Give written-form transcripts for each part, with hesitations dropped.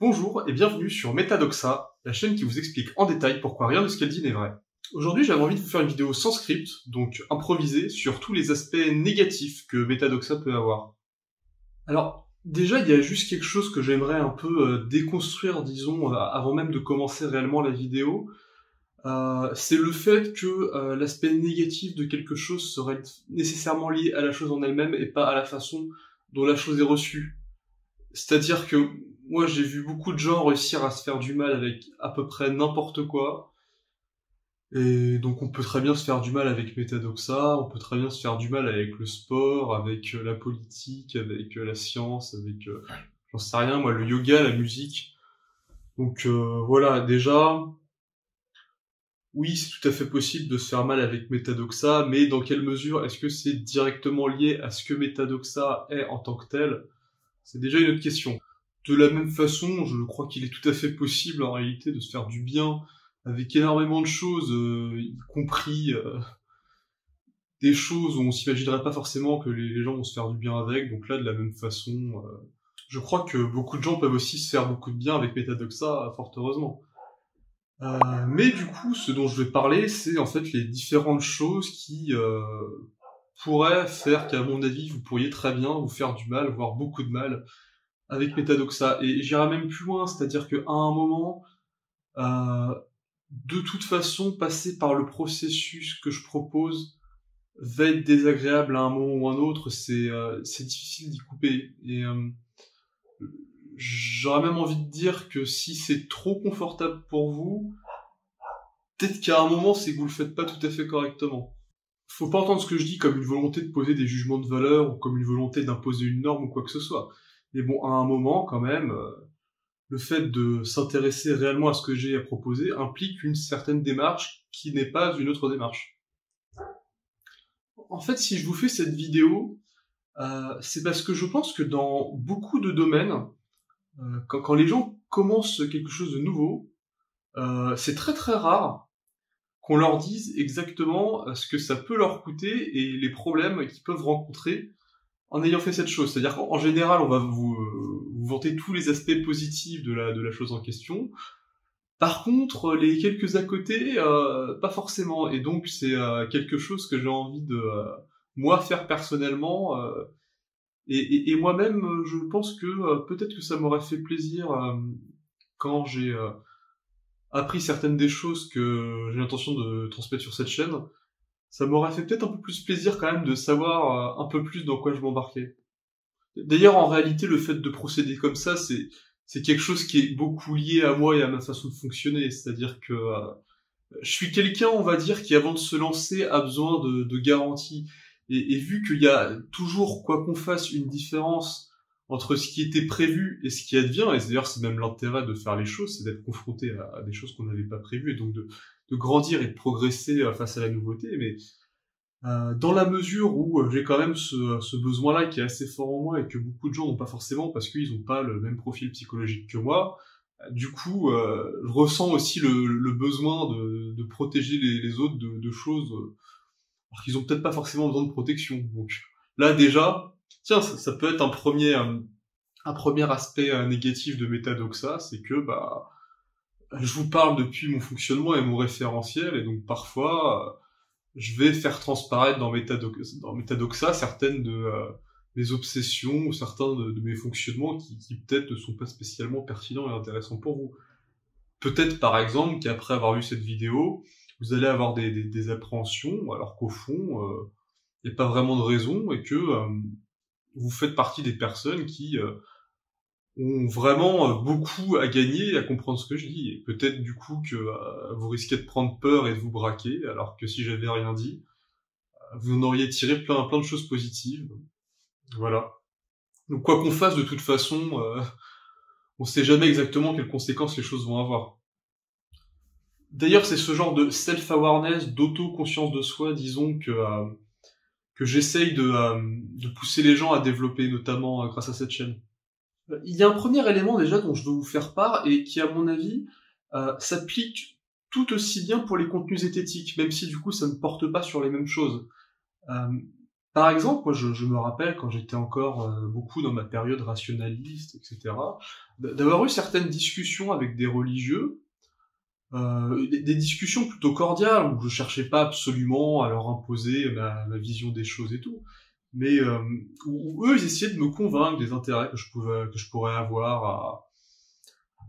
Bonjour et bienvenue sur Metadoxa, la chaîne qui vous explique en détail pourquoi rien de ce qu'elle dit n'est vrai. Aujourd'hui, j'avais envie de vous faire une vidéo sans script, donc improvisée, sur tous les aspects négatifs que Metadoxa peut avoir. Alors, déjà, il y a juste quelque chose que j'aimerais un peu déconstruire, disons, avant même de commencer réellement la vidéo. C'est le fait que l'aspect négatif de quelque chose serait nécessairement lié à la chose en elle-même et pas à la façon dont la chose est reçue. C'est-à-dire que moi j'ai vu beaucoup de gens réussir à se faire du mal avec à peu près n'importe quoi, et donc on peut très bien se faire du mal avec Metadoxa, on peut très bien se faire du mal avec le sport, avec la politique, avec la science, avec j'en sais rien moi, le yoga, la musique. Donc voilà, déjà, oui c'est tout à fait possible de se faire mal avec Metadoxa, mais dans quelle mesure est-ce que c'est directement lié à ce que Metadoxa est en tant que tel? C'est déjà une autre question. De la même façon, je crois qu'il est tout à fait possible en réalité de se faire du bien avec énormément de choses, y compris des choses où on s'imaginerait pas forcément que les gens vont se faire du bien avec. Donc là, de la même façon, je crois que beaucoup de gens peuvent aussi se faire beaucoup de bien avec Metadoxa, fort heureusement. Mais du coup, ce dont je vais parler, c'est en fait les différentes choses qui pourraient faire qu'à mon avis, vous pourriez très bien vous faire du mal, voire beaucoup de mal, avec Metadoxa. Et j'irai même plus loin, c'est-à-dire qu'à un moment, euh, de toute façon, passer par le processus que je propose va être désagréable à un moment ou à un autre, c'est difficile d'y couper. Et j'aurais même envie de dire que si c'est trop confortable pour vous, peut-être qu'à un moment, c'est que vous le faites pas tout à fait correctement. Faut pas entendre ce que je dis comme une volonté de poser des jugements de valeur, ou comme une volonté d'imposer une norme ou quoi que ce soit. Mais bon, à un moment, quand même, le fait de s'intéresser réellement à ce que j'ai à proposer implique une certaine démarche qui n'est pas une autre démarche. En fait, si je vous fais cette vidéo, c'est parce que je pense que dans beaucoup de domaines, quand les gens commencent quelque chose de nouveau, c'est très très rare qu'on leur dise exactement ce que ça peut leur coûter et les problèmes qu'ils peuvent rencontrer en ayant fait cette chose. C'est-à-dire qu'en général, on va vous vanter tous les aspects positifs de la chose en question. Par contre, les quelques à côté, pas forcément. Et donc, c'est quelque chose que j'ai envie de, moi, faire personnellement. Et moi-même, je pense que peut-être que ça m'aurait fait plaisir quand j'ai appris certaines des choses que j'ai l'intention de transmettre sur cette chaîne. Ça m'aurait fait peut-être un peu plus plaisir quand même de savoir un peu plus dans quoi je m'embarquais. D'ailleurs, en réalité, le fait de procéder comme ça, c'est quelque chose qui est beaucoup lié à moi et à ma façon de fonctionner. C'est-à-dire que je suis quelqu'un, on va dire, qui avant de se lancer a besoin de garanties. Et vu qu'il y a toujours, quoi qu'on fasse, une différence entre ce qui était prévu et ce qui advient, et d'ailleurs c'est même l'intérêt de faire les choses, c'est d'être confronté à des choses qu'on n'avait pas prévues, et donc de grandir et de progresser face à la nouveauté. Mais dans la mesure où j'ai quand même ce besoin-là qui est assez fort en moi et que beaucoup de gens n'ont pas forcément parce qu'ils n'ont pas le même profil psychologique que moi, du coup, je ressens aussi le besoin de protéger les autres de choses alors qu'ils ont peut-être pas forcément besoin de protection. Donc là déjà, tiens, ça peut être un premier aspect négatif de Metadoxa, c'est que bah je vous parle depuis mon fonctionnement et mon référentiel, et donc parfois je vais faire transparaître dans Metadoxa certaines de mes obsessions ou certains de mes fonctionnements qui peut-être ne sont pas spécialement pertinents et intéressants pour vous. Peut-être par exemple qu'après avoir vu cette vidéo, vous allez avoir des appréhensions, alors qu'au fond, il n'y a pas vraiment de raison et que vous faites partie des personnes qui ont vraiment beaucoup à gagner à comprendre ce que je dis. Et peut-être du coup que vous risquez de prendre peur et de vous braquer, alors que si j'avais rien dit, vous en auriez tiré plein de choses positives. Voilà. Donc quoi qu'on fasse, de toute façon, on sait jamais exactement quelles conséquences les choses vont avoir. D'ailleurs, c'est ce genre de self-awareness, d'auto-conscience de soi, disons, que j'essaye de pousser les gens à développer, notamment grâce à cette chaîne. Il y a un premier élément déjà dont je veux vous faire part et qui, à mon avis, s'applique tout aussi bien pour les contenus zététiques, même si du coup ça ne porte pas sur les mêmes choses. Par exemple, moi je me rappelle quand j'étais encore beaucoup dans ma période rationaliste, etc., d'avoir eu certaines discussions avec des religieux, des discussions plutôt cordiales, où je cherchais pas absolument à leur imposer ma vision des choses et tout, mais où eux ils essayaient de me convaincre des intérêts que je pourrais avoir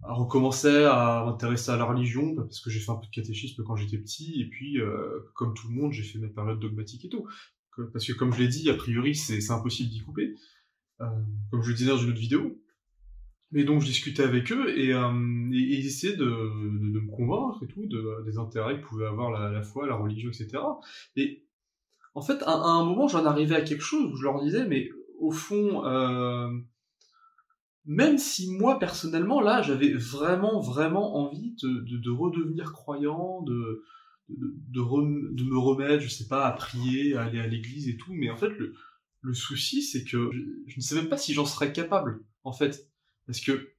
à recommencer à m'intéresser à la religion, parce que j'ai fait un peu de catéchisme quand j'étais petit, et puis comme tout le monde j'ai fait ma période dogmatique et tout. Parce que comme je l'ai dit, a priori c'est impossible d'y couper, comme je le disais dans une autre vidéo. Mais donc je discutais avec eux et ils essayaient de me convaincre et tout des intérêts que pouvait avoir la foi, la religion, etc. Et en fait, à un moment, j'en arrivais à quelque chose où je leur disais, mais au fond, même si moi personnellement, là, j'avais vraiment envie de redevenir croyant, de me remettre, je sais pas, à prier, à aller à l'église et tout, mais en fait, le souci, c'est que je ne sais même pas si j'en serais capable, en fait. Parce que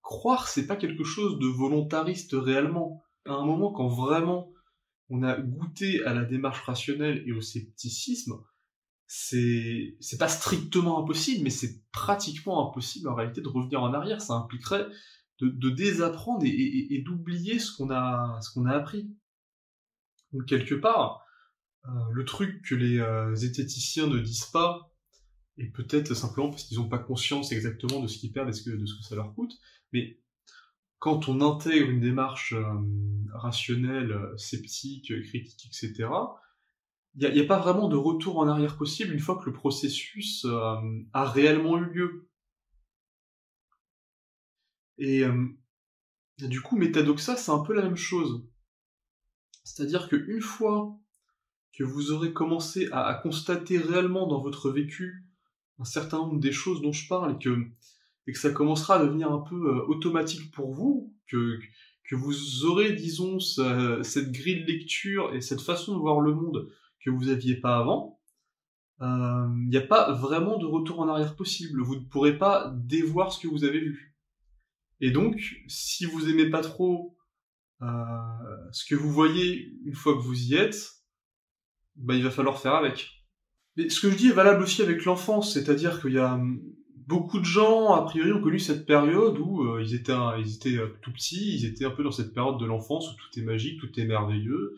croire, c'est pas quelque chose de volontariste réellement. À un moment, quand vraiment on a goûté à la démarche rationnelle et au scepticisme, c'est pas strictement impossible, mais c'est pratiquement impossible en réalité de revenir en arrière. Ça impliquerait de désapprendre et d'oublier ce qu'on a appris. Donc quelque part, le truc que les zététiciens ne disent pas, et peut-être simplement parce qu'ils n'ont pas conscience exactement de ce qu'ils perdent et de ce que ça leur coûte, mais quand on intègre une démarche rationnelle, sceptique, critique, etc., il n'y a pas vraiment de retour en arrière possible une fois que le processus a réellement eu lieu. Et du coup, Métadoxa, c'est un peu la même chose. C'est-à-dire qu'une fois que vous aurez commencé à constater réellement dans votre vécu un certain nombre des choses dont je parle, et que ça commencera à devenir un peu automatique pour vous, que vous aurez, disons, cette grille de lecture et cette façon de voir le monde que vous aviez pas avant, il n'y a pas vraiment de retour en arrière possible. Vous ne pourrez pas dévoir ce que vous avez vu. Et donc, si vous aimez pas trop ce que vous voyez une fois que vous y êtes, bah, il va falloir faire avec. Mais ce que je dis est valable aussi avec l'enfance, c'est-à-dire qu'il y a beaucoup de gens, a priori, ont connu cette période où ils étaient tout petits, ils étaient un peu dans cette période de l'enfance où tout est magique, tout est merveilleux.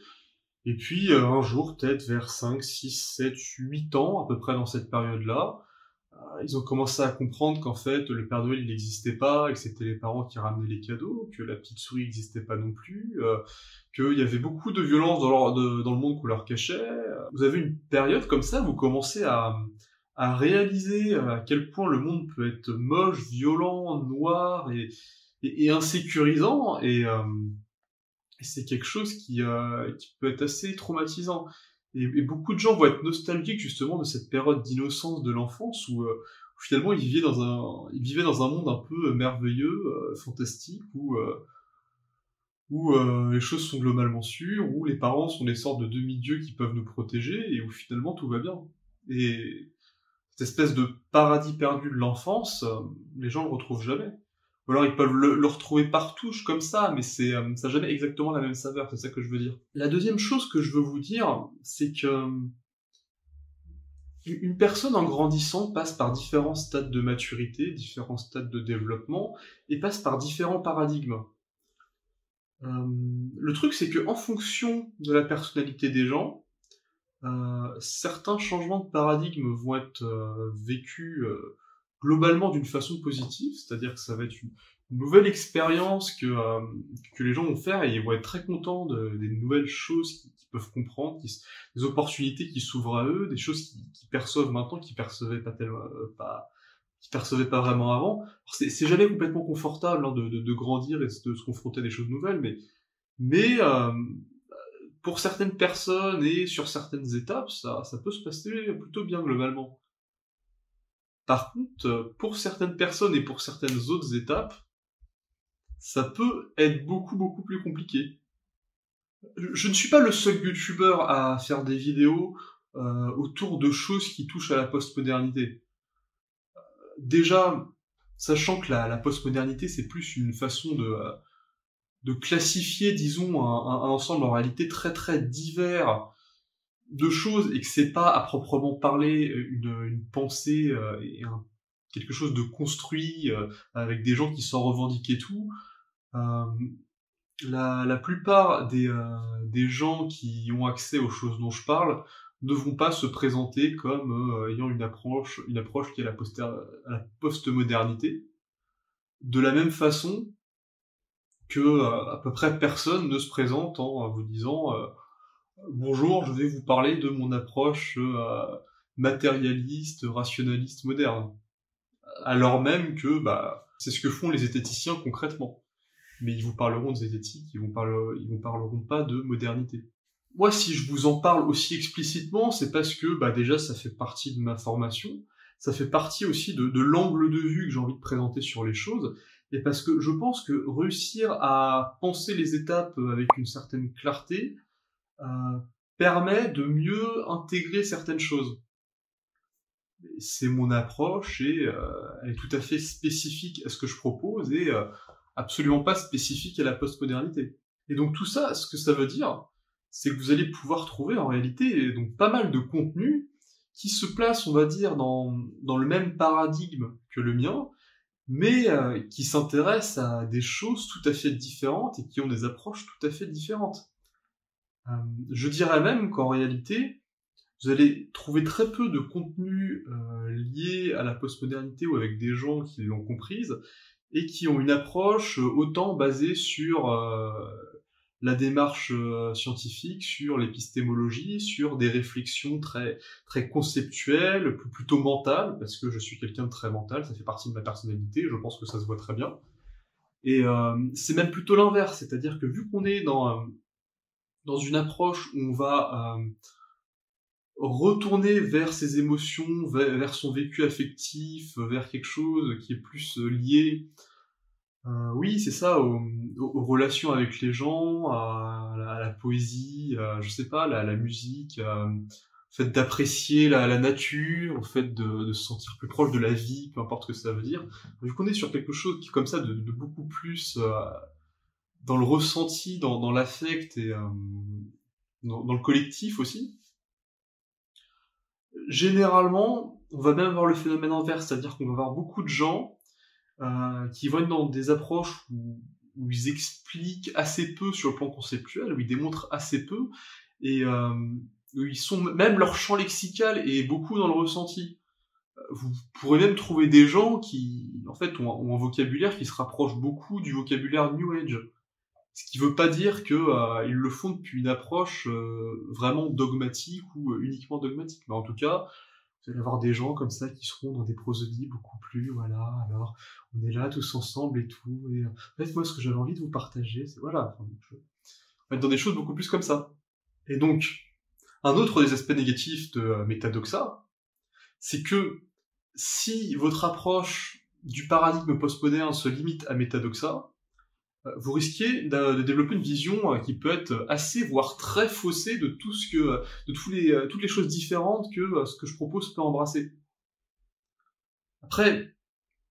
Et puis un jour, peut-être vers 5, 6, 7, 8 ans, à peu près dans cette période-là, ils ont commencé à comprendre qu'en fait, le Père Noël, il n'existait pas, et que c'était les parents qui ramenaient les cadeaux, que la petite souris n'existait pas non plus, qu'il y avait beaucoup de violence dans le monde qu'on leur cachait. Vous avez une période comme ça, vous commencez à réaliser à quel point le monde peut être moche, violent, noir et insécurisant, et c'est quelque chose qui peut être assez traumatisant. Et beaucoup de gens vont être nostalgiques justement de cette période d'innocence de l'enfance où finalement ils vivaient dans un monde un peu merveilleux, fantastique, où les choses sont globalement sûres, où les parents sont des sortes de demi-dieux qui peuvent nous protéger, et où finalement tout va bien. Et cette espèce de paradis perdu de l'enfance, les gens le retrouvent jamais. Ou alors ils peuvent le retrouver partout comme ça, mais ça n'a jamais exactement la même saveur, c'est ça que je veux dire. La deuxième chose que je veux vous dire, c'est que une personne en grandissant passe par différents stades de maturité, différents stades de développement, et passe par différents paradigmes. Le truc, c'est que en fonction de la personnalité des gens, certains changements de paradigme vont être vécus globalement d'une façon positive, c'est-à-dire que ça va être une nouvelle expérience que les gens vont faire et ils vont être très contents des nouvelles choses qu'ils peuvent comprendre, des opportunités qui s'ouvrent à eux, des choses qu'ils perçoivent maintenant qu'ils percevaient qu'ils percevaient pas vraiment avant. C'est jamais complètement confortable hein, de grandir et de se confronter à des choses nouvelles, mais pour certaines personnes et sur certaines étapes, ça peut se passer plutôt bien globalement. Par contre, pour certaines personnes et pour certaines autres étapes, ça peut être beaucoup plus compliqué. Je ne suis pas le seul youtubeur à faire des vidéos autour de choses qui touchent à la postmodernité. Déjà, sachant que la postmodernité, c'est plus une façon de classifier, disons, un ensemble en réalité très divers de choses et que c'est pas à proprement parler une pensée et quelque chose de construit avec des gens qui s'en revendiquent et tout, euh, la plupart des gens qui ont accès aux choses dont je parle ne vont pas se présenter comme ayant une approche qui est à la post-modernité, de la même façon que à peu près personne ne se présente en vous disant bonjour, je vais vous parler de mon approche matérialiste, rationaliste, moderne. Alors même que c'est ce que font les zététiciens concrètement. Mais ils vous parleront de zététique, ils vous parleront pas de modernité. Moi, si je vous en parle aussi explicitement, c'est parce que déjà ça fait partie de ma formation, ça fait partie aussi de l'angle de vue que j'ai envie de présenter sur les choses, et parce que je pense que réussir à penser les étapes avec une certaine clarté permet de mieux intégrer certaines choses. C'est mon approche et elle est tout à fait spécifique à ce que je propose et absolument pas spécifique à la postmodernité. Et donc tout ça, ce que ça veut dire, c'est que vous allez pouvoir trouver en réalité donc pas mal de contenus qui se placent, on va dire, dans le même paradigme que le mien, mais qui s'intéressent à des choses tout à fait différentes et qui ont des approches tout à fait différentes. Je dirais même qu'en réalité, vous allez trouver très peu de contenus liés à la postmodernité ou avec des gens qui l'ont comprise et qui ont une approche autant basée sur la démarche scientifique, sur l'épistémologie, sur des réflexions très très conceptuelles, plutôt mentales, parce que je suis quelqu'un de très mental, ça fait partie de ma personnalité, je pense que ça se voit très bien. Et c'est même plutôt l'inverse, c'est-à-dire que vu qu'on est dans une approche où on va retourner vers ses émotions, vers son vécu affectif, vers quelque chose qui est plus lié, oui, c'est ça, aux relations avec les gens, à la poésie, je sais pas, la musique, au fait d'apprécier la nature, au fait de se sentir plus proche de la vie, peu importe ce que ça veut dire. Vu qu'on est sur quelque chose qui est comme ça de beaucoup plus dans le ressenti, dans l'affect et dans le collectif aussi, généralement, on va même avoir le phénomène inverse, c'est-à-dire qu'on va avoir beaucoup de gens qui vont être dans des approches où ils expliquent assez peu sur le plan conceptuel, où ils démontrent assez peu, et où ils sont même leur champ lexical est beaucoup dans le ressenti. Vous pourrez même trouver des gens qui, en fait, ont un vocabulaire qui se rapproche beaucoup du vocabulaire New Age. Ce qui veut pas dire que ils le font depuis une approche vraiment dogmatique ou uniquement dogmatique. Mais en tout cas, vous allez avoir des gens comme ça qui seront dans des prosodies beaucoup plus, voilà, alors on est là tous ensemble et tout, et en fait moi ce que j'avais envie de vous partager, c'est voilà, on va être dans des choses beaucoup plus comme ça. Et donc, un autre des aspects négatifs de Métadoxa, c'est que si votre approche du paradigme postmoderne se limite à Métadoxa, vous risquez de développer une vision qui peut être assez, voire très faussée de tout ce que, de toutes les choses différentes que ce que je propose peut embrasser. Après,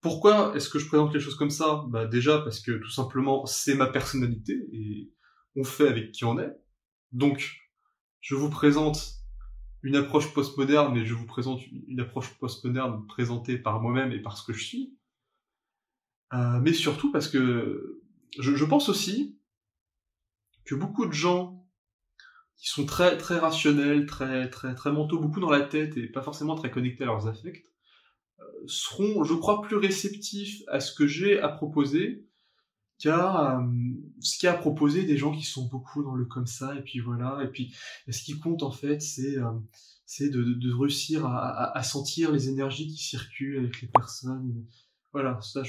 pourquoi est-ce que je présente les choses comme ça ? Déjà parce que tout simplement c'est ma personnalité et on fait avec qui on est. Donc, je vous présente une approche postmoderne, mais je vous présente une approche postmoderne présentée par moi-même et par ce que je suis. Mais surtout parce que je pense aussi que beaucoup de gens qui sont très très rationnels, très très très mentaux, beaucoup dans la tête et pas forcément très connectés à leurs affects, seront, je crois, plus réceptifs à ce que j'ai à proposer qu'à ce qu'il y a à proposer des gens qui sont beaucoup dans le comme ça, et puis voilà, et puis ce qui compte en fait, c'est de réussir à sentir les énergies qui circulent avec les personnes. Voilà, ça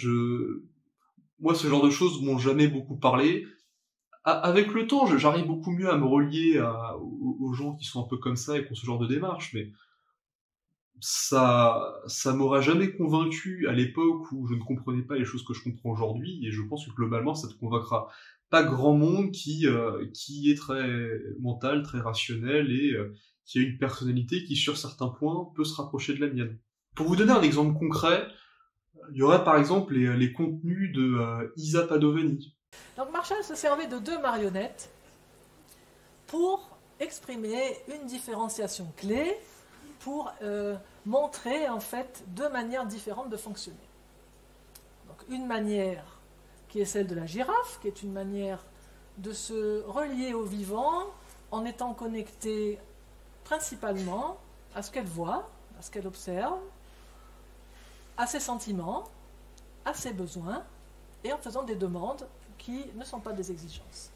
moi, ce genre de choses m'ont jamais beaucoup parlé. Avec le temps, j'arrive beaucoup mieux à me relier aux gens qui sont un peu comme ça et qui ont ce genre de démarche, mais ça m'aura jamais convaincu à l'époque où je ne comprenais pas les choses que je comprends aujourd'hui, et je pense que globalement, ça ne convaincra pas grand monde qui est très mental, très rationnel, et qui a une personnalité qui, sur certains points, peut se rapprocher de la mienne. Pour vous donner un exemple concret, il y aurait par exemple les contenus de Isa Padovani. Donc Marshall se servait de 2 marionnettes pour exprimer une différenciation clé pour montrer en fait deux manières différentes de fonctionner. Donc une manière qui est celle de la girafe, qui est une manière de se relier au vivant en étant connecté principalement à ce qu'elle voit, à ce qu'elle observe, à ses sentiments, à ses besoins, et en faisant des demandes qui ne sont pas des exigences.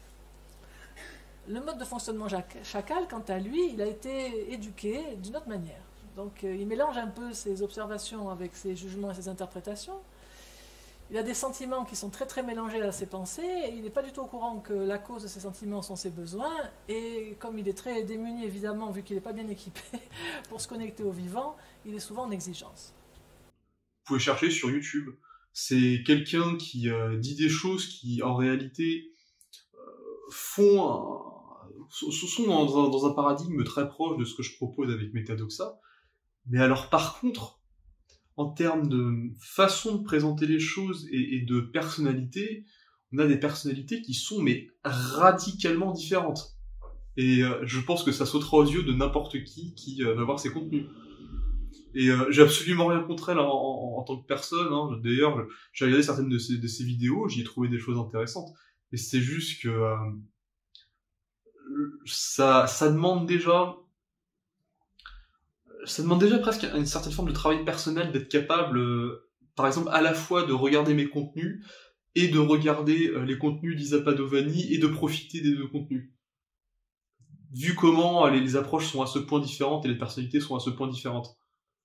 Le mode de fonctionnement chacal, quant à lui, il a été éduqué d'une autre manière. Donc il mélange un peu ses observations avec ses jugements et ses interprétations. Il a des sentiments qui sont très très mélangés à ses pensées, et il n'est pas du tout au courant que la cause de ses sentiments sont ses besoins, et comme il est très démuni évidemment, vu qu'il n'est pas bien équipé pour se connecter au vivant, il est souvent en exigence. Vous pouvez chercher sur YouTube. C'est quelqu'un qui dit des choses qui en réalité sont dans un paradigme très proche de ce que je propose avec Metadoxa, mais alors par contre, en termes de façon de présenter les choses et de personnalité, on a des personnalités qui sont mais radicalement différentes. Et je pense que ça sautera aux yeux de n'importe qui va voir ces contenus. Et j'ai absolument rien contre elle en tant que personne. Hein. D'ailleurs, j'ai regardé certaines de ses vidéos, j'y ai trouvé des choses intéressantes. Et c'est juste que ça demande déjà presque une certaine forme de travail personnel d'être capable, par exemple, à la fois de regarder mes contenus et de regarder les contenus d'Isa Padovani et de profiter des deux contenus. Vu comment les approches sont à ce point différentes et les personnalités sont à ce point différentes.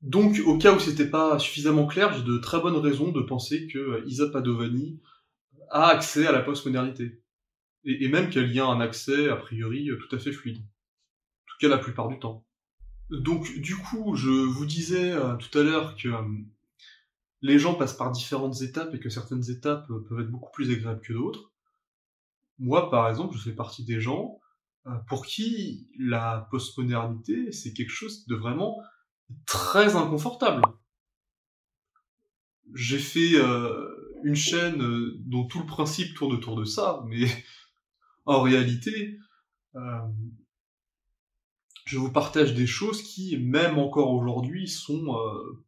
Donc, au cas où c'était pas suffisamment clair, j'ai de très bonnes raisons de penser que Isa Padovani a accès à la postmodernité. Et même qu'elle y a un accès, a priori, tout à fait fluide. En tout cas, la plupart du temps. Donc, du coup, je vous disais tout à l'heure que les gens passent par différentes étapes et que certaines étapes peuvent être beaucoup plus agréables que d'autres. Moi, par exemple, je fais partie des gens pour qui la postmodernité, c'est quelque chose de vraiment très inconfortable. J'ai fait une chaîne dont tout le principe tourne autour de ça, mais en réalité, je vous partage des choses qui, même encore aujourd'hui, sont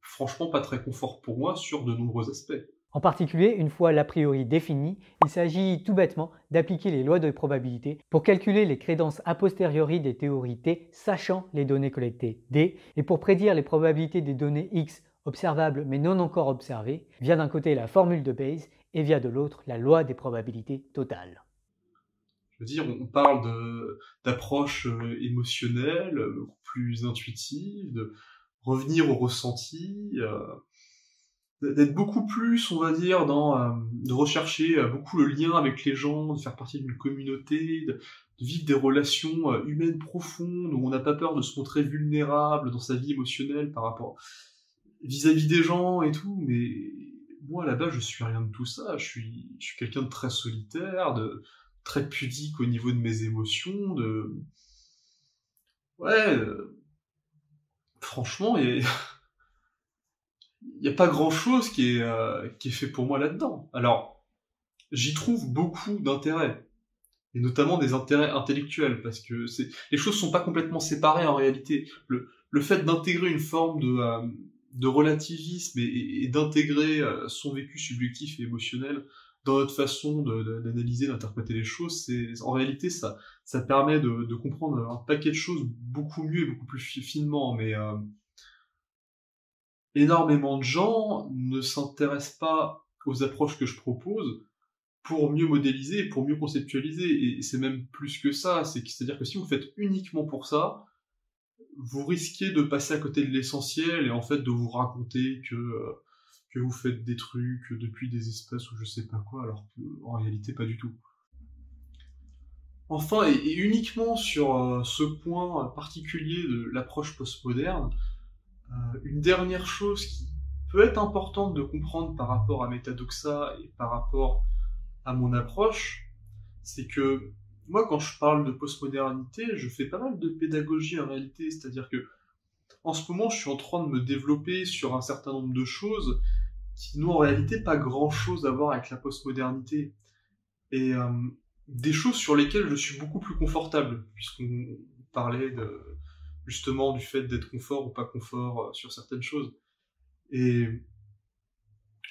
franchement pas très confort pour moi sur de nombreux aspects. En particulier, une fois l'a priori défini, il s'agit tout bêtement d'appliquer les lois de probabilité pour calculer les crédences a posteriori des théories T, sachant les données collectées D, et pour prédire les probabilités des données X observables mais non encore observées, via d'un côté la formule de Bayes et via de l'autre la loi des probabilités totales. Je veux dire, on parle d'approches émotionnelles, beaucoup plus intuitives, de revenir au ressenti, d'être beaucoup plus, on va dire, de rechercher beaucoup le lien avec les gens, de faire partie d'une communauté, de vivre des relations humaines profondes, où on n'a pas peur de se montrer vulnérable dans sa vie émotionnelle par rapport vis-à-vis des gens et tout, mais moi là-bas je suis rien de tout ça, je suis quelqu'un de très solitaire, de très pudique au niveau de mes émotions, franchement, il y a pas grand-chose qui est fait pour moi là-dedans. Alors, j'y trouve beaucoup d'intérêt, et notamment des intérêts intellectuels, parce que les choses sont pas complètement séparées en réalité. Le fait d'intégrer une forme de relativisme et d'intégrer son vécu subjectif et émotionnel dans notre façon d'analyser, d'interpréter les choses, en réalité ça permet de comprendre un paquet de choses beaucoup mieux et beaucoup plus finement, mais énormément de gens ne s'intéressent pas aux approches que je propose pour mieux modéliser, pour mieux conceptualiser, et c'est même plus que ça, c'est-à-dire que si vous le faites uniquement pour ça, vous risquez de passer à côté de l'essentiel et en fait de vous raconter que vous faites des trucs depuis des espaces ou je sais pas quoi, alors qu'en réalité pas du tout. Enfin, et uniquement sur ce point particulier de l'approche postmoderne, une dernière chose qui peut être importante de comprendre par rapport à Metadoxa et par rapport à mon approche, c'est que moi, quand je parle de postmodernité, je fais pas mal de pédagogie en réalité, c'est-à-dire que en ce moment, je suis en train de me développer sur un certain nombre de choses qui n'ont en réalité pas grand-chose à voir avec la postmodernité. Et des choses sur lesquelles je suis beaucoup plus confortable, puisqu'on parlait justement du fait d'être confort ou pas confort sur certaines choses. Et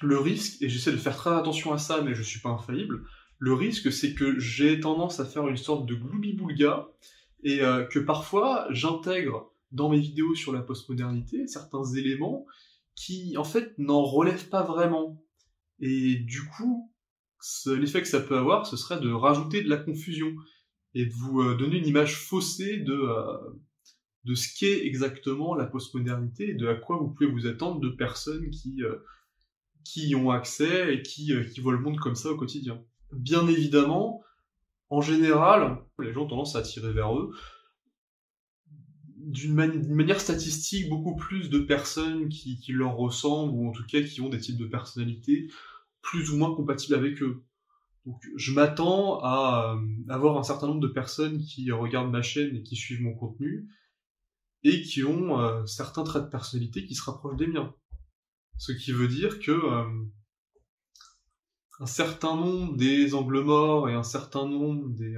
le risque, et j'essaie de faire très attention à ça, mais je suis pas infaillible, le risque, c'est que j'ai tendance à faire une sorte de gloubi-boulga, et que parfois, j'intègre dans mes vidéos sur la postmodernité certains éléments qui, en fait, n'en relèvent pas vraiment. Et du coup, l'effet que ça peut avoir, ce serait de rajouter de la confusion, et de vous donner une image faussée de ce qu'est exactement la postmodernité, et de à quoi vous pouvez vous attendre de personnes qui y ont accès, et qui voient le monde comme ça au quotidien. Bien évidemment, en général, les gens ont tendance à attirer vers eux d'une manière statistique beaucoup plus de personnes qui leur ressemblent, ou en tout cas qui ont des types de personnalités plus ou moins compatibles avec eux. Donc je m'attends à avoir un certain nombre de personnes qui regardent ma chaîne et qui suivent mon contenu, et qui ont certains traits de personnalité qui se rapprochent des miens. Ce qui veut dire que un certain nombre des angles morts et un certain nombre des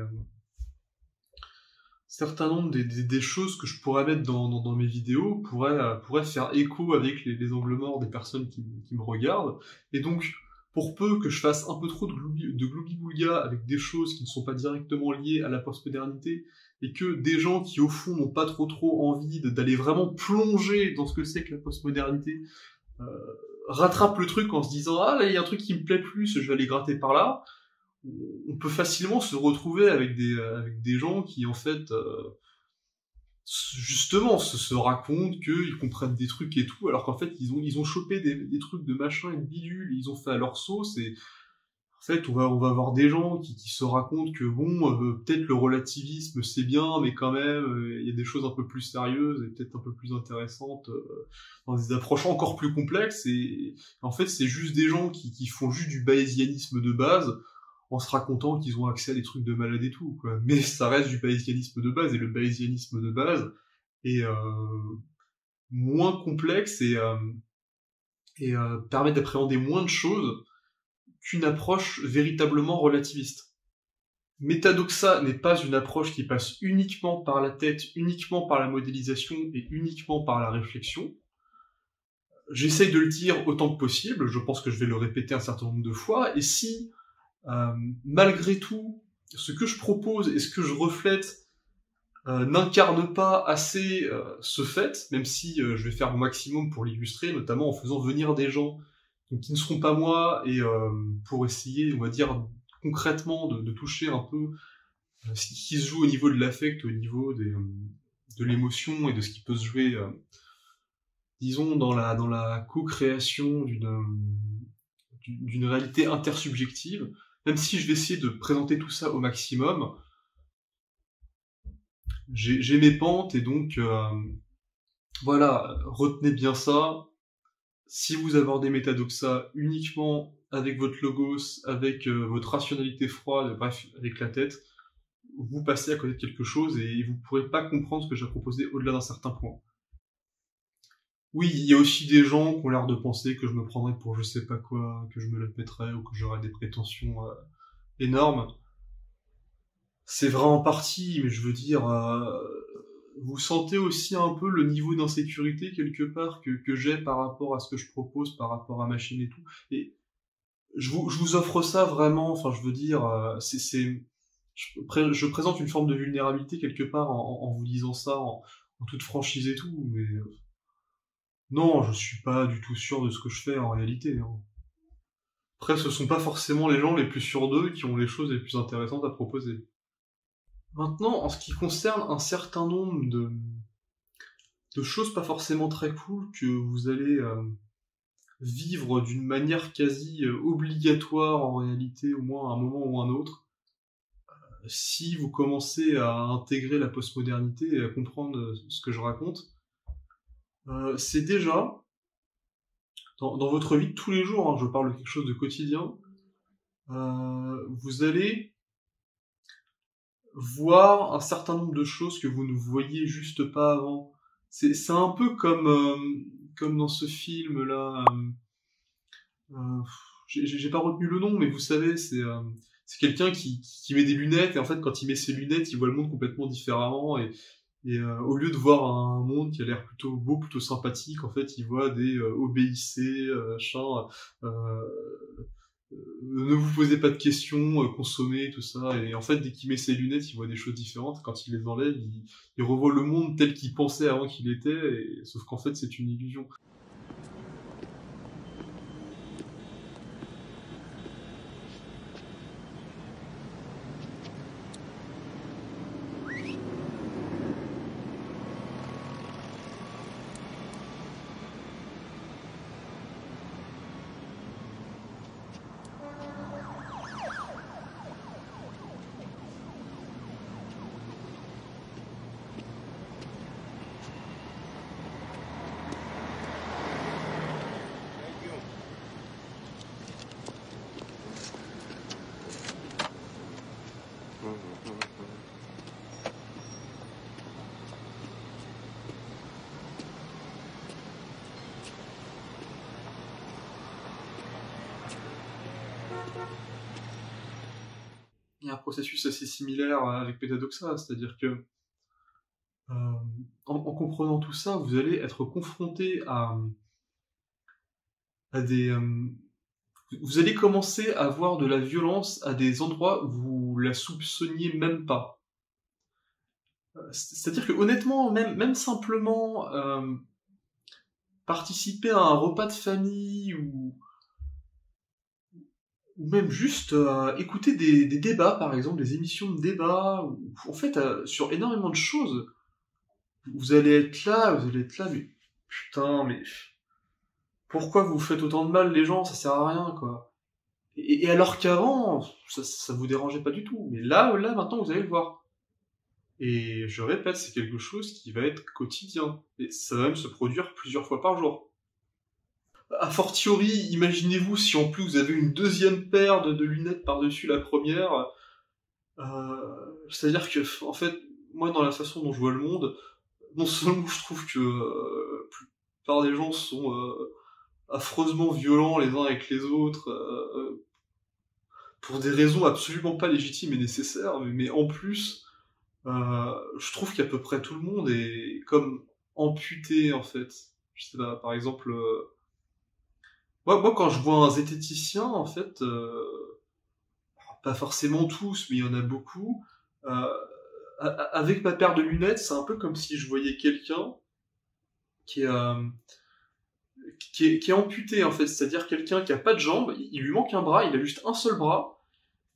choses que je pourrais mettre dans mes vidéos pourraient faire écho avec les angles morts des personnes qui me regardent. Et donc, pour peu que je fasse un peu trop de gloubi-boulga avec des choses qui ne sont pas directement liées à la postmodernité, et que des gens qui, au fond, n'ont pas trop envie d'aller vraiment plonger dans ce que c'est que la postmodernité, rattrape le truc en se disant « Ah, là, il y a un truc qui me plaît plus, je vais aller gratter par là », on peut facilement se retrouver avec des gens qui, en fait, justement, se racontent qu'ils comprennent des trucs et tout, alors qu'en fait, ils ont chopé des trucs de machin et de bidule, ils ont fait à leur sauce, et en fait, on va avoir des gens qui se racontent que, bon, peut-être le relativisme, c'est bien, mais quand même, il y a des choses un peu plus sérieuses et peut-être un peu plus intéressantes dans des approches encore plus complexes, et en fait, c'est juste des gens qui font juste du bayésianisme de base, en se racontant qu'ils ont accès à des trucs de malade et tout, quoi. Mais ça reste du bayésianisme de base, et le bayésianisme de base est moins complexe et permet d'appréhender moins de choses qu'une approche véritablement relativiste. Métadoxa n'est pas une approche qui passe uniquement par la tête, uniquement par la modélisation et uniquement par la réflexion. J'essaye de le dire autant que possible, je pense que je vais le répéter un certain nombre de fois, et si malgré tout, ce que je propose et ce que je reflète n'incarne pas assez ce fait, même si je vais faire mon maximum pour l'illustrer, notamment en faisant venir des gens qui ne seront pas moi, et pour essayer, on va dire, concrètement de toucher un peu ce qui se joue au niveau de l'affect, au niveau de l'émotion et de ce qui peut se jouer, disons, dans la co-création d'une réalité intersubjective. Même si je vais essayer de présenter tout ça au maximum, j'ai mes pentes, et donc voilà, retenez bien ça. Si vous abordez Métadoxa uniquement avec votre logos, avec votre rationalité froide, bref, avec la tête, vous passez à côté de quelque chose et vous ne pourrez pas comprendre ce que j'ai proposé au-delà d'un certain point. Oui, il y a aussi des gens qui ont l'air de penser que je me prendrais pour je sais pas quoi, que je me la pèterais ou que j'aurais des prétentions énormes. C'est vrai en partie, mais je veux dire, vous sentez aussi un peu le niveau d'insécurité quelque part que j'ai par rapport à ce que je propose, par rapport à ma chaîne et tout. Et je vous offre ça vraiment, enfin je veux dire, je présente une forme de vulnérabilité quelque part en vous disant ça en toute franchise et tout, mais non, je suis pas du tout sûr de ce que je fais en réalité. Hein. Après, ce sont pas forcément les gens les plus sûrs d'eux qui ont les choses les plus intéressantes à proposer. Maintenant, en ce qui concerne un certain nombre de choses pas forcément très cool que vous allez vivre d'une manière quasi obligatoire en réalité, au moins à un moment ou à un autre, si vous commencez à intégrer la postmodernité et à comprendre ce que je raconte, c'est déjà, dans votre vie de tous les jours, hein, je parle de quelque chose de quotidien, vous allez voir un certain nombre de choses que vous ne voyiez juste pas avant. C'est un peu comme dans ce film-là, j'ai pas retenu le nom, mais vous savez, c'est quelqu'un qui met des lunettes, et en fait, quand il met ses lunettes, il voit le monde complètement différemment, et Et au lieu de voir un monde qui a l'air plutôt beau, plutôt sympathique, en fait, il voit des obéissez, machin, ne vous posez pas de questions, consommez, tout ça. Et en fait, dès qu'il met ses lunettes, il voit des choses différentes. Quand il les enlève, il revoit le monde tel qu'il pensait avant qu'il était, sauf qu'en fait, c'est une illusion. Il y a un processus assez similaire avec Petadoxa, c'est-à-dire que en comprenant tout ça, vous allez être confronté à des... vous allez commencer à voir de la violence à des endroits où vous la soupçonniez même pas. C'est-à-dire que honnêtement, même simplement participer à un repas de famille ou même juste écouter des débats, par exemple, des émissions de débats, ou en fait, sur énormément de choses, vous allez être là, mais putain, mais pourquoi vous faites autant de mal les gens, ça sert à rien, quoi. Et alors qu'avant, ça vous dérangeait pas du tout, mais là, maintenant, vous allez le voir. Et je répète, c'est quelque chose qui va être quotidien, et ça va même se produire plusieurs fois par jour. A fortiori, imaginez-vous si en plus vous avez une deuxième paire de lunettes par-dessus la première. C'est-à-dire que, en fait, moi, dans la façon dont je vois le monde, non seulement je trouve que la plupart des gens sont affreusement violents les uns avec les autres, pour des raisons absolument pas légitimes et nécessaires, mais en plus, je trouve qu'à peu près tout le monde est comme amputé, en fait. Je sais pas, par exemple... Moi, quand je vois un zététicien, en fait, pas forcément tous, mais il y en a beaucoup, avec ma paire de lunettes, c'est un peu comme si je voyais quelqu'un qui est amputé, en fait, c'est-à-dire quelqu'un qui a pas de jambes, il lui manque un bras, il a juste un seul bras,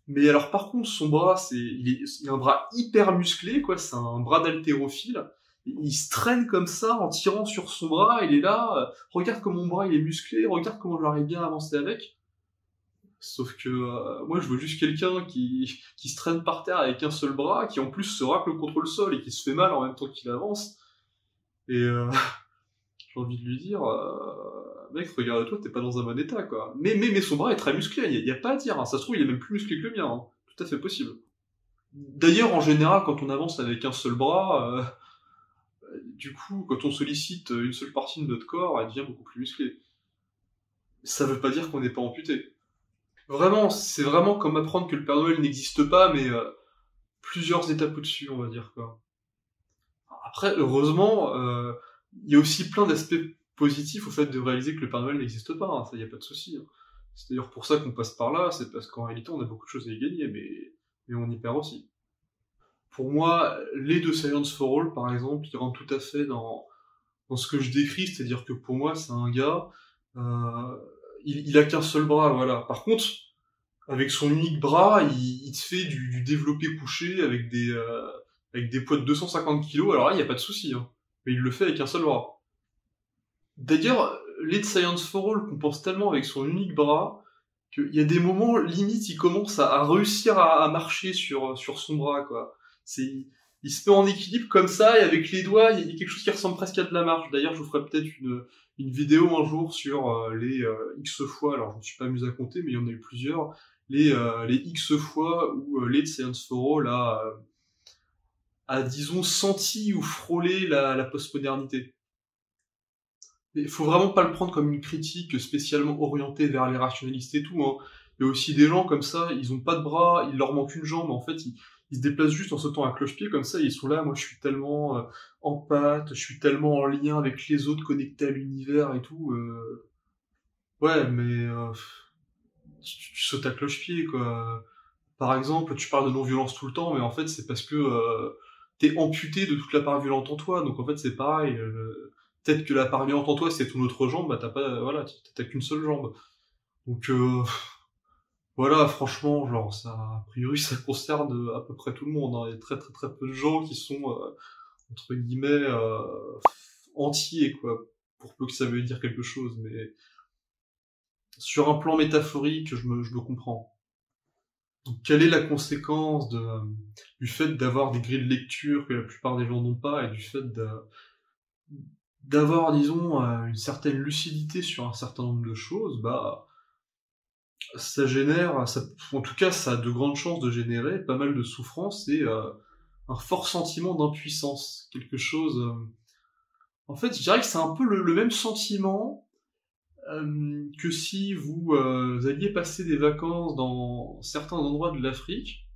mais alors par contre, son bras, il a un bras hyper musclé, quoi, c'est un bras d'haltérophile. Il se traîne comme ça en tirant sur son bras, il est là, regarde comme mon bras il est musclé, regarde comment j'arrive bien à avancer avec. Sauf que moi je veux juste quelqu'un qui se traîne par terre avec un seul bras, qui en plus se racle contre le sol et qui se fait mal en même temps qu'il avance. Et j'ai envie de lui dire, mec, regarde-toi, t'es pas dans un bon état, quoi. Mais son bras est très musclé, il y a pas à dire, hein. Ça se trouve il est même plus musclé que le mien, hein. Tout à fait possible. D'ailleurs, en général, quand on avance avec un seul bras... du coup, quand on sollicite une seule partie de notre corps, elle devient beaucoup plus musclée. Ça veut pas dire qu'on n'est pas amputé. Vraiment, c'est vraiment comme apprendre que le Père Noël n'existe pas, mais plusieurs étapes au-dessus, on va dire, quoi. Après, heureusement, il y a aussi plein d'aspects positifs au fait de réaliser que le Père Noël n'existe pas, hein, ça y a pas de souci. Hein. C'est d'ailleurs pour ça qu'on passe par là, c'est parce qu'en réalité on a beaucoup de choses à y gagner, mais on y perd aussi. Pour moi, les deux Science for All, par exemple, ils rentrent tout à fait dans ce que je décris, c'est-à-dire que pour moi, c'est un gars, il a qu'un seul bras, voilà. Par contre, avec son unique bras, il te fait du développé couché avec des poids de 250 kilos, alors là, il n'y a pas de souci, hein. Mais il le fait avec un seul bras. D'ailleurs, les Science for All compense tellement avec son unique bras, qu'il y a des moments, limite, il commence à réussir à marcher sur son bras, quoi. Il se met en équilibre comme ça, et avec les doigts, il y a quelque chose qui ressemble presque à de la marche. D'ailleurs, je vous ferai peut-être une vidéo un jour sur les X fois, alors je me suis pas amusé à compter, mais il y en a eu plusieurs, les X fois où les Science for All a, disons, senti ou frôlé la postmodernité. Il faut vraiment pas le prendre comme une critique spécialement orientée vers les rationalistes et tout, hein. Il y a aussi des gens comme ça, ils ont pas de bras, il leur manque une jambe, en fait, ils se déplacent juste en sautant à cloche-pied, comme ça, ils sont là, moi je suis tellement en pâte, je suis tellement en lien avec les autres, connectés à l'univers et tout. Ouais, mais tu sautes à cloche-pied, quoi. Par exemple, tu parles de non-violence tout le temps, mais en fait, c'est parce que t'es amputé de toute la part violente en toi, donc en fait, c'est pareil. Peut-être que la part violente en toi, c'est ton autre jambe, bah t'as pas, voilà, t'as qu'une seule jambe. Donc voilà, franchement, genre, ça, a priori, ça concerne à peu près tout le monde, hein. Il y a très très très peu de gens qui sont, entre guillemets, entiers, quoi, pour peu que ça veuille dire quelque chose, mais sur un plan métaphorique, je me comprends. Donc, quelle est la conséquence du fait d'avoir des grilles de lecture que la plupart des gens n'ont pas, et du fait d'avoir, disons, une certaine lucidité sur un certain nombre de choses? Bah, ça génère, en tout cas, ça a de grandes chances de générer pas mal de souffrance et un fort sentiment d'impuissance. Quelque chose... En fait, je dirais que c'est un peu le même sentiment que si vous alliez passer des vacances dans certains endroits de l'Afrique,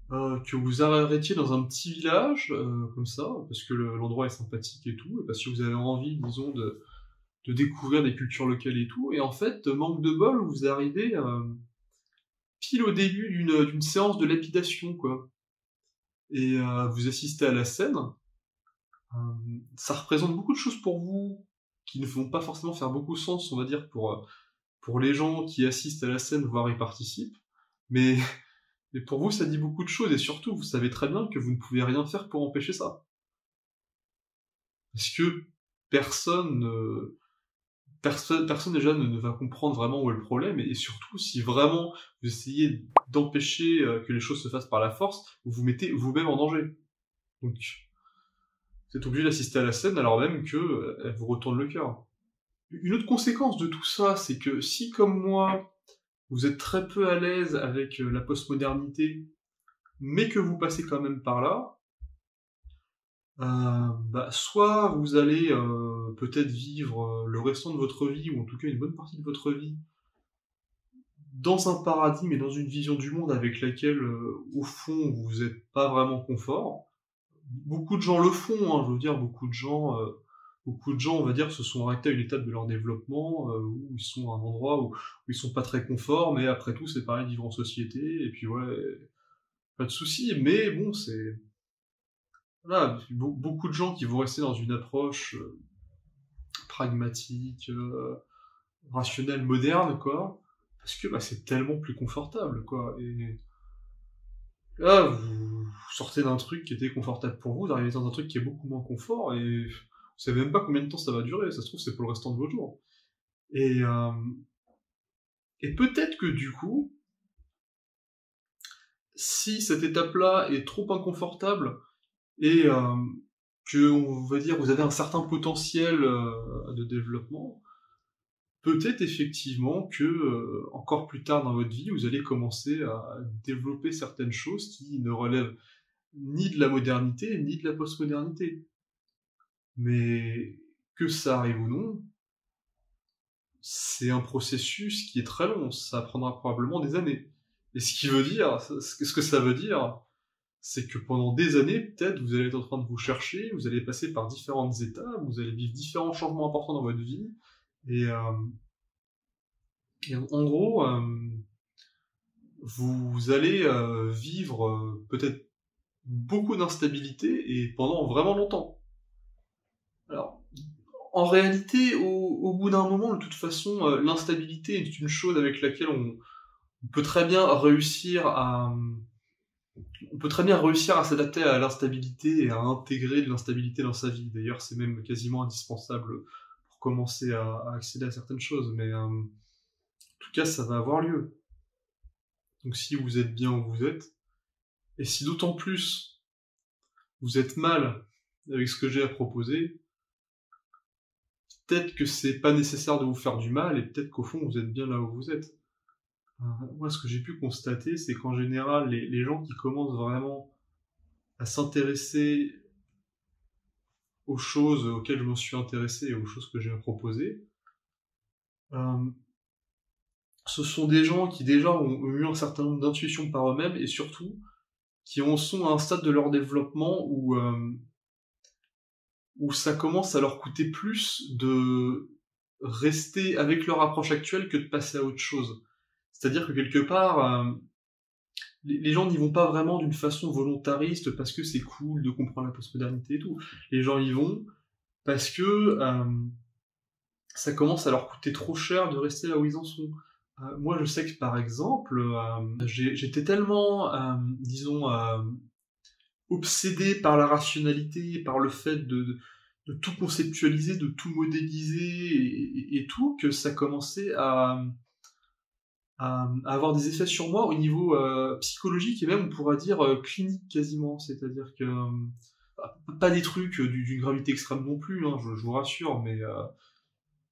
que vous arrêtiez dans un petit village, comme ça, parce que l'endroit est sympathique et tout, et parce que vous avez envie, disons, de découvrir des cultures locales et tout, et en fait, manque de bol, vous arrivez pile au début d'une séance de lapidation, quoi. Et vous assistez à la scène. Ça représente beaucoup de choses pour vous, qui ne vont pas forcément faire beaucoup de sens, on va dire, pour les gens qui assistent à la scène, voire y participent, mais pour vous, ça dit beaucoup de choses, et surtout, vous savez très bien que vous ne pouvez rien faire pour empêcher ça. Parce que personne déjà ne va comprendre vraiment où est le problème, et surtout, si vraiment vous essayez d'empêcher que les choses se fassent par la force, vous vous mettez vous-même en danger. Donc, vous êtes obligé d'assister à la scène alors même que elle vous retourne le cœur. Une autre conséquence de tout ça, c'est que si, comme moi, vous êtes très peu à l'aise avec la postmodernité, mais que vous passez quand même par là, bah, soit vous allez peut-être vivre le restant de votre vie, ou en tout cas une bonne partie de votre vie, dans un paradigme et dans une vision du monde avec laquelle, au fond, vous n'êtes pas vraiment confort. Beaucoup de gens le font, hein, je veux dire, beaucoup de gens, on va dire, se sont arrêtés à une étape de leur développement, où ils sont à un endroit où ils sont pas très confort, mais après tout, c'est pareil de vivre en société, et puis ouais, pas de soucis, mais bon, c'est... Voilà, beaucoup de gens qui vont rester dans une approche pragmatique, rationnelle, moderne, quoi, parce que bah, c'est tellement plus confortable, quoi, et là, vous sortez d'un truc qui était confortable pour vous, vous arrivez dans un truc qui est beaucoup moins confort, et vous savez même pas combien de temps ça va durer, ça se trouve c'est pour le restant de vos jours. Et peut-être que du coup, si cette étape-là est trop inconfortable, et que, on va dire, vous avez un certain potentiel de développement, peut-être effectivement que, encore plus tard dans votre vie, vous allez commencer à développer certaines choses qui ne relèvent ni de la modernité, ni de la postmodernité. Mais que ça arrive ou non, c'est un processus qui est très long, ça prendra probablement des années. Et ce qui veut dire, ce que ça veut dire, c'est que pendant des années, peut-être, vous allez être en train de vous chercher, vous allez passer par différentes étapes, vous allez vivre différents changements importants dans votre vie, et en gros, vous allez vivre peut-être beaucoup d'instabilité, et pendant vraiment longtemps. Alors, en réalité, au bout d'un moment, de toute façon, l'instabilité est une chose avec laquelle on peut très bien réussir à... On peut très bien réussir à s'adapter à l'instabilité et à intégrer de l'instabilité dans sa vie. D'ailleurs, c'est même quasiment indispensable pour commencer à accéder à certaines choses. Mais en tout cas, ça va avoir lieu. Donc si vous êtes bien où vous êtes, et si d'autant plus vous êtes mal avec ce que j'ai à proposer, peut-être que c'est pas nécessaire de vous faire du mal, et peut-être qu'au fond, vous êtes bien là où vous êtes. Moi, ce que j'ai pu constater, c'est qu'en général, les gens qui commencent vraiment à s'intéresser aux choses auxquelles je me suis intéressé et aux choses que j'ai à proposer, ce sont des gens qui déjà ont eu un certain nombre d'intuitions par eux-mêmes, et surtout qui en sont à un stade de leur développement où ça commence à leur coûter plus de rester avec leur approche actuelle que de passer à autre chose. C'est-à-dire que quelque part, les gens n'y vont pas vraiment d'une façon volontariste parce que c'est cool de comprendre la postmodernité et tout. Les gens y vont parce que ça commence à leur coûter trop cher de rester là où ils en sont. Moi, je sais que, par exemple, j'étais tellement, disons, obsédé par la rationalité, par le fait de tout conceptualiser, de tout modéliser et tout, que ça commençait à avoir des effets sur moi au niveau psychologique et même, on pourra dire, clinique quasiment. C'est-à-dire que, pas des trucs d'une gravité extrême non plus, hein, je vous rassure, mais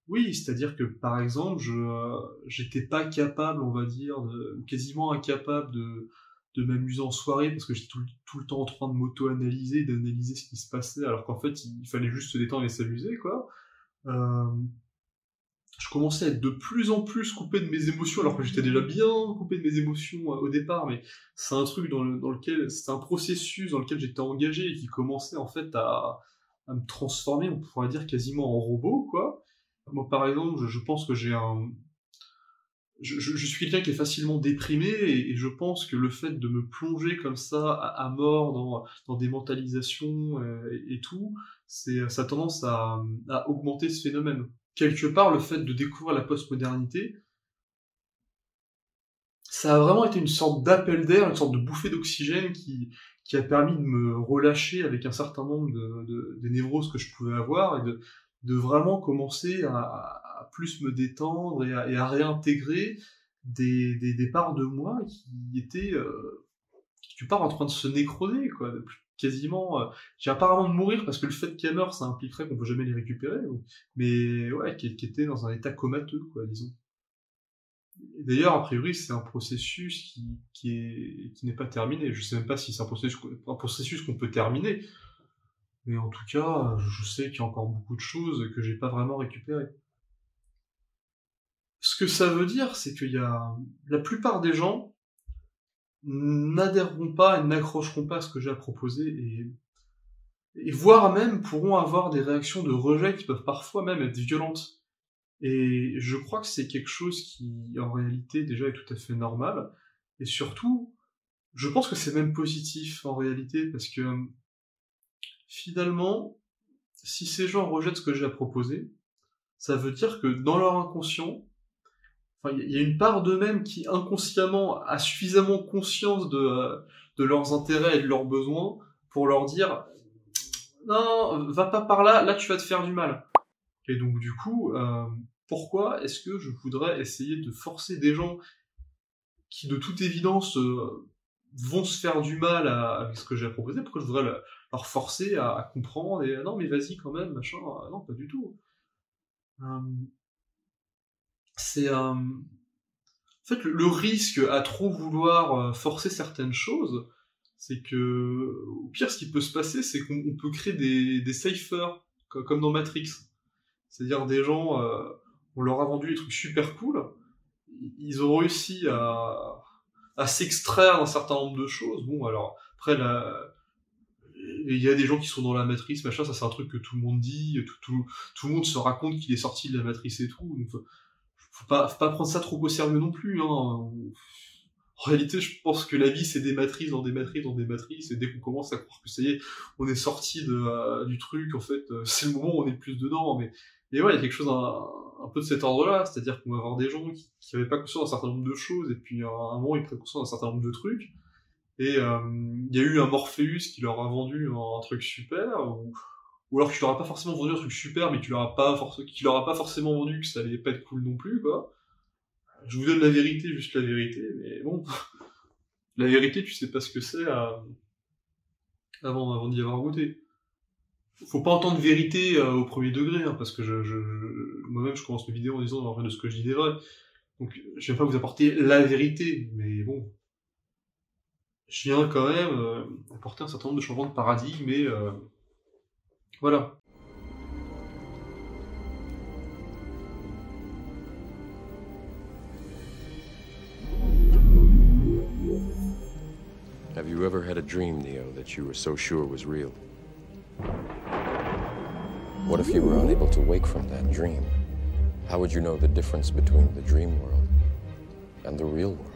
oui, c'est-à-dire que, par exemple, j'étais pas capable, on va dire, quasiment incapable de m'amuser en soirée parce que j'étais tout le temps en train de m'auto-analyser, d'analyser ce qui se passait, alors qu'en fait, il fallait juste se détendre et s'amuser, quoi. Je commençais à être de plus en plus coupé de mes émotions, alors que j'étais déjà bien coupé de mes émotions au départ, mais c'est un truc dans lequel, c'est un processus dans lequel j'étais engagé et qui commençait, en fait, à me transformer, on pourrait dire, quasiment en robot, quoi. Moi, par exemple, je pense que j'ai je suis quelqu'un qui est facilement déprimé et je pense que le fait de me plonger comme ça à mort dans des mentalisations et tout, ça a tendance à augmenter ce phénomène. Quelque part, le fait de découvrir la postmodernité, ça a vraiment été une sorte d'appel d'air, une sorte de bouffée d'oxygène qui a permis de me relâcher avec un certain nombre de névroses que je pouvais avoir et de vraiment commencer à plus me détendre et à réintégrer des parts de moi qui étaient quelque part en train de se nécroser, quoi, quasiment, j'ai apparemment de mourir parce que le fait qu'elles meurent, ça impliquerait qu'on peut jamais les récupérer, mais ouais, qui étaient dans un état comateux, quoi, disons. Et d'ailleurs, a priori, c'est un processus qui n'est pas terminé. Je sais même pas si c'est un processus qu'on peut terminer. Mais en tout cas, je sais qu'il y a encore beaucoup de choses que j'ai pas vraiment récupérées. Ce que ça veut dire, c'est qu'il y a la plupart des gens n'adhéreront pas et n'accrocheront pas à ce que j'ai à proposer et voire même pourront avoir des réactions de rejet qui peuvent parfois même être violentes. Et je crois que c'est quelque chose qui, en réalité, déjà est tout à fait normal. Et surtout, je pense que c'est même positif, en réalité, parce que, finalement, si ces gens rejettent ce que j'ai à proposer, ça veut dire que dans leur inconscient, enfin, il y a une part d'eux-mêmes qui, inconsciemment, a suffisamment conscience de leurs intérêts et de leurs besoins pour leur dire « Non, va pas par là, là tu vas te faire du mal ». Et donc, du coup, pourquoi est-ce que je voudrais essayer de forcer des gens qui, de toute évidence, vont se faire du mal avec ce que j'ai à proposer? Pourquoi je voudrais leur forcer à comprendre et non, mais vas-y quand même, machin? Non, pas du tout. C'est en fait le risque à trop vouloir forcer certaines choses, c'est que au pire, ce qui peut se passer, c'est qu'on peut créer des cyphers comme dans Matrix. C'est-à-dire des gens, on leur a vendu des trucs super cool, ils ont réussi à s'extraire d'un certain nombre de choses. Bon, alors, après, il y a des gens qui sont dans la matrice, machin, ça c'est un truc que tout le monde dit, tout le monde se raconte qu'il est sorti de la matrice et tout, donc faut pas prendre ça trop au sérieux non plus, hein. En réalité, je pense que la vie, c'est des matrices dans des matrices dans des matrices, et dès qu'on commence à croire que ça y est, on est sorti du truc, en fait, c'est le moment où on est le plus dedans, mais ouais, il y a quelque chose un peu de cet ordre-là, c'est-à-dire qu'on va avoir des gens qui avaient pas conscience d'un certain nombre de choses, et puis à un moment, ils prennent conscience d'un certain nombre de trucs, et il y a eu un Morpheus qui leur a vendu un truc super, ou alors qui leur a pas forcément vendu un truc super, mais qui leur a pas forcément vendu que ça allait pas être cool non plus, quoi. Je vous donne la vérité, juste la vérité, mais bon, la vérité, tu sais pas ce que c'est avant d'y avoir goûté. Faut pas entendre vérité au premier degré, hein, parce que moi-même je commence mes vidéos en disant rien de ce que je dis n'est vrai. Donc je viens pas vous apporter la vérité, mais bon, je viens quand même apporter un certain nombre de changements de paradigme et voilà. Have you you ever had a dream, Neo, that you were so sure was real? What if you were unable to wake from that dream? How would you know the difference between the dream world and the real world?